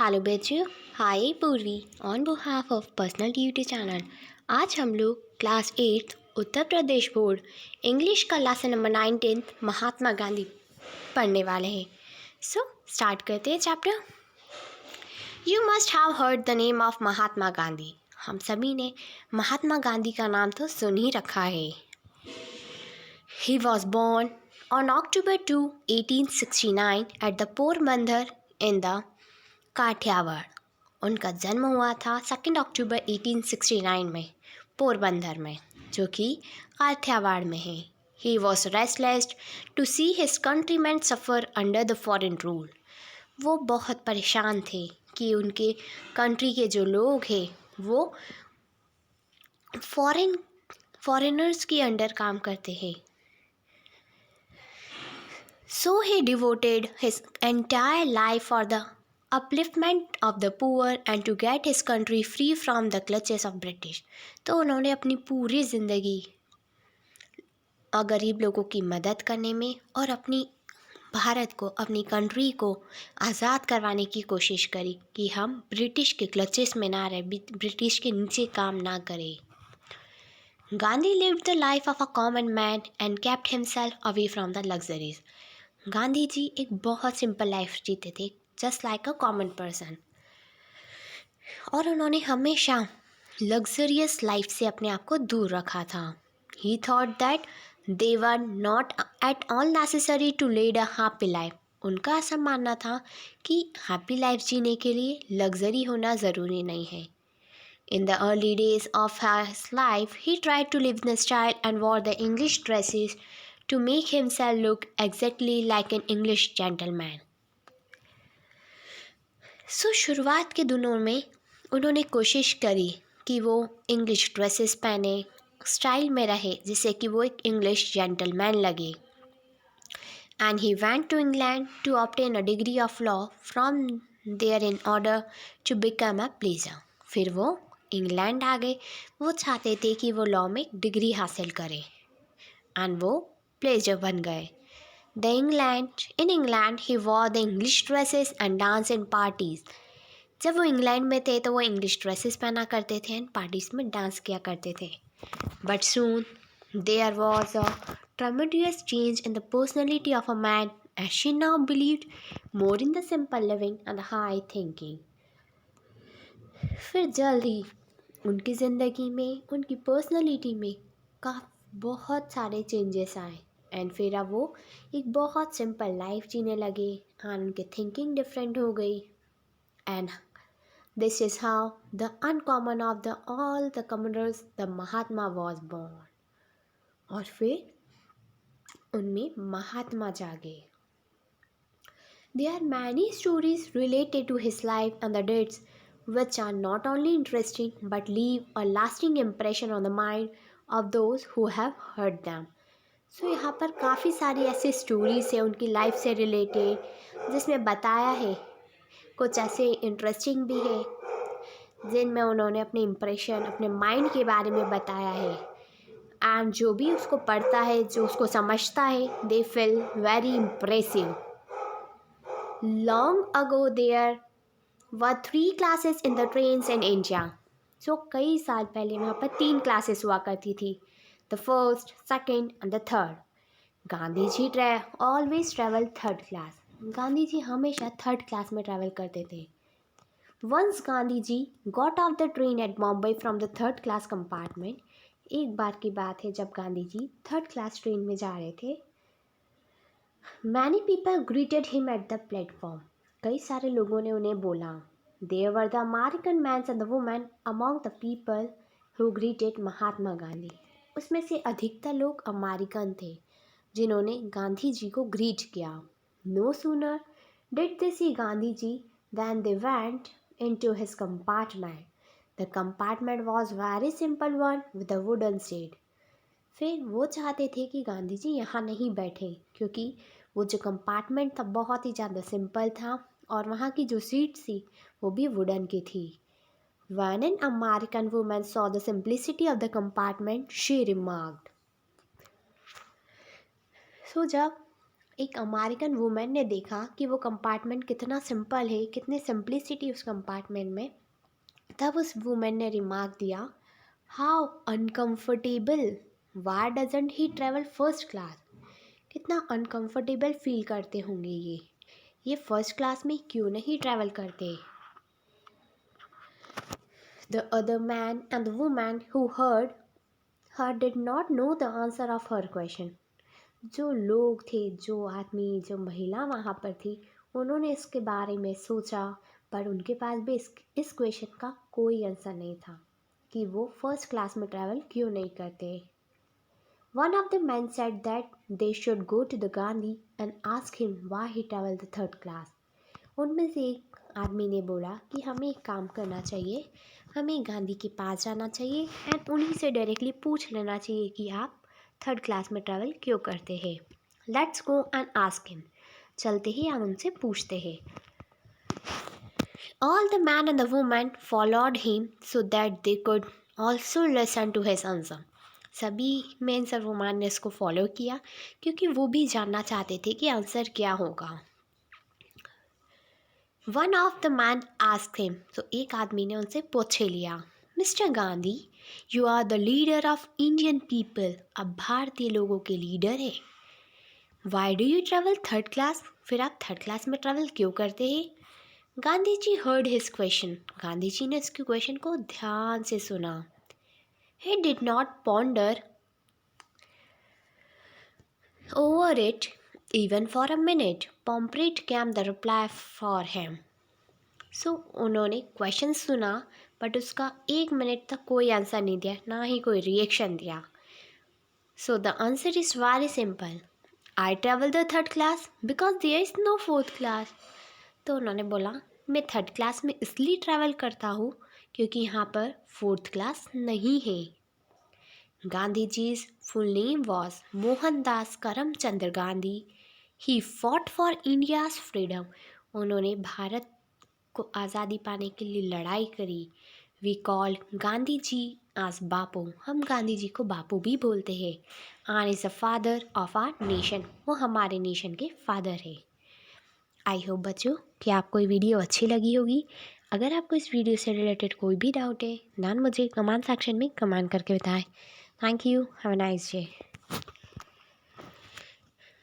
Hello बच्चों, hi Purvi on behalf of personal duty channel. आज हम लोग class 8 Uttar Pradesh board English का लेसन नंबर 19 महात्मा गांधी पढ़ने वाले हैं। सो स्टार्ट करते हैं chapter. You must have heard the name of Mahatma Gandhi. हम सभी ने महात्मा गांधी का नाम तो सुन ही रखा है। He was born on October 2, 1869 at the Porbandar in the Kathiawar. उनका जन्म हुआ था 2 अक्टूबर 1869 में पोरबंदर में, जो कि काठियावाड़ में है। He was restless to see his countryman suffer under the foreign rule. वो बहुत परेशान थे कि उनके कंट्री के जो लोग हैं वो फॉरेनर्स के अंडर काम करते हैं। So he devoted his entire life for the upliftment of the poor and to get his country free from the clutches of British। तो उन्होंने अपनी पूरी ज़िंदगी गरीब लोगों की मदद करने में और अपनी भारत को, अपनी कंट्री को आज़ाद करवाने की कोशिश करी कि हम ब्रिटिश के क्लचेस में ना रहे, ब्रिटिश के नीचे काम ना करें। Gandhi lived the life of a common man and kept himself away from the luxuries। Gandhi ji एक बहुत सिंपल लाइफ जीते थे, just like a common person, और उन्होंने हमेशा लग्जरियस लाइफ से अपने आप को दूर रखा था। He thought that they were not at all necessary to lead a happy life. उनका ऐसा मानना था कि हैप्पी लाइफ जीने के लिए लग्जरी होना ज़रूरी नहीं है। In the early days of his life, he tried to live in style and wore the English dresses to make himself look exactly like an English gentleman। शुरुआत के दिनों में उन्होंने कोशिश करी कि वो इंग्लिश ड्रेसेस पहने, स्टाइल में रहे, जिससे कि वो एक इंग्लिश जेंटलमैन लगे। And he went to England to obtain a degree of law from there in order to become a pleaser। फिर वो इंग्लैंड आ गए। वो चाहते थे कि वो लॉ में डिग्री हासिल करें, एंड वो प्लेजर बन गए। In England he war the English dresses and dance in parties. जब वो इंग्लैंड में थे तो वो इंग्लिश ड्रेसेस पहना करते थे एंड पार्टीज़ में डांस किया करते थे। But soon there was a tremendous change in the personality of a man, as she now believed more in the simple living and the high thinking। फिर जल्द ही उनकी ज़िंदगी में, उनकी पर्सनालिटी में बहुत सारे चेंजेस आए, एंड फिर अब वो एक बहुत सिंपल लाइफ जीने लगे एंड उनकी थिंकिंग डिफरेंट हो गई। And this is how the uncommon of the all the commoners the Mahatma was born. और फिर उनमें महात्मा जागे। There are many stories related to his life and the deeds which are not only interesting but leave a lasting impression on the mind of those who have heard them। यहाँ पर काफ़ी सारी ऐसी stories है उनकी life से related, जिसमें बताया है, कुछ ऐसे इंटरेस्टिंग भी है जिनमें उन्होंने अपने इम्प्रेशन, अपने माइंड के बारे में बताया है, एंड जो भी उसको पढ़ता है, जो उसको समझता है, they feel very impressive. Long ago there were 3 classes in the trains in India. कई साल पहले वहाँ पर 3 क्लासेस हुआ करती थी, the first, second and the third. Gandhi ji always travel third class. Gandhi ji हमेशा थर्ड क्लास में ट्रैवल करते थे। Once Gandhi ji got off the train at Bombay from the third class compartment. एक बार की बात है जब Gandhi ji third class train में जा रहे थे। Many people greeted him at the platform. कई सारे लोगों ने उन्हें बोला। There were the American man and the women among the people who greeted Mahatma Gandhi. उसमें से अधिकतर लोग अमेरिकन थे जिन्होंने गांधी जी को ग्रीट किया। No sooner did they see Gandhi ji than they went into his compartment. The compartment was very simple one with a wooden seat. फिर वो चाहते थे कि गांधी जी यहाँ नहीं बैठे, क्योंकि वो जो कंपार्टमेंट था बहुत ही ज़्यादा सिंपल था और वहाँ की जो सीट थी वो भी वुडन की थी। When an American woman saw the simplicity of the compartment, she remarked। जब एक अमेरिकन वुमेन ने देखा कि वो कंपार्टमेंट कितना सिंपल है, कितनी सिंप्लिसिटी उस कंपार्टमेंट में, तब उस वुमेन ने रिमार्क दिया, how uncomfortable, why doesn't he travel first class. कितना अनकंफर्टेबल फील करते होंगे ये फर्स्ट क्लास में क्यों नहीं ट्रैवल करते। The other man and the woman who heard her did not know the answer of her question. जो लोग थे, जो आदमी, जो महिला वहाँ पर थी, उन्होंने इसके बारे में सोचा, पर उनके पास भी इस क्वेश्चन का कोई आंसर नहीं था कि वो फर्स्ट क्लास में ट्रैवल क्यों नहीं करते। One of the men said that they should go to the Gandhi and ask him why he traveled the third class. उनमें से एक आदमी ने बोला कि हमें एक काम करना चाहिए, हमें गांधी के पास जाना चाहिए एंड उन्हीं से डायरेक्टली पूछ लेना चाहिए कि आप थर्ड क्लास में ट्रैवल क्यों करते हैं। Let's go and ask him. चलते ही हम उनसे पूछते हैं। All the man and the woman followed him so that they could also listen to his answer. सभी मेंस और वुमेन ने इसको फॉलो किया क्योंकि वो भी जानना चाहते थे कि आंसर क्या होगा। One of the man asked him, तो एक आदमी ने उनसे पूछ लिया, mister Gandhi, you are the leader of Indian people, अब भारतीय लोगों के लीडर है। Why do you travel third class, फिर आप थर्ड क्लास में ट्रैवल क्यों करते हैं। Gandhi ji heard his question, Gandhi ji ने इसके क्वेश्चन को ध्यान से सुना। He did not ponder over it even for a minute, prompt came the reply for him. So उन्होंने क्वेश्चन सुना बट उसका 1 मिनट तक कोई आंसर नहीं दिया, ना ही कोई रिएक्शन दिया। So the answer is very simple, I travel the third class because there is no fourth class. तो उन्होंने बोला, मैं थर्ड क्लास में इसलिए ट्रैवल करता हूँ क्योंकि यहाँ पर फोर्थ क्लास नहीं है। Gandhi ji's full name was Mohandas Karamchand Gandhi. He fought for India's freedom. उन्होंने भारत को आज़ादी पाने के लिए लड़ाई करी। वी कॉल गांधी जी आज बापू, हम गांधी जी को बापू भी बोलते हैं। And is the father of our nation, वो हमारे नेशन के फादर है। आई होप बच्चों कि आपको ये वीडियो अच्छी लगी होगी। अगर आपको इस वीडियो से रिलेटेड कोई भी डाउट है देन मुझे कमेंट सेक्शन में कमेंट करके बताएं। Thank you, have a nice day.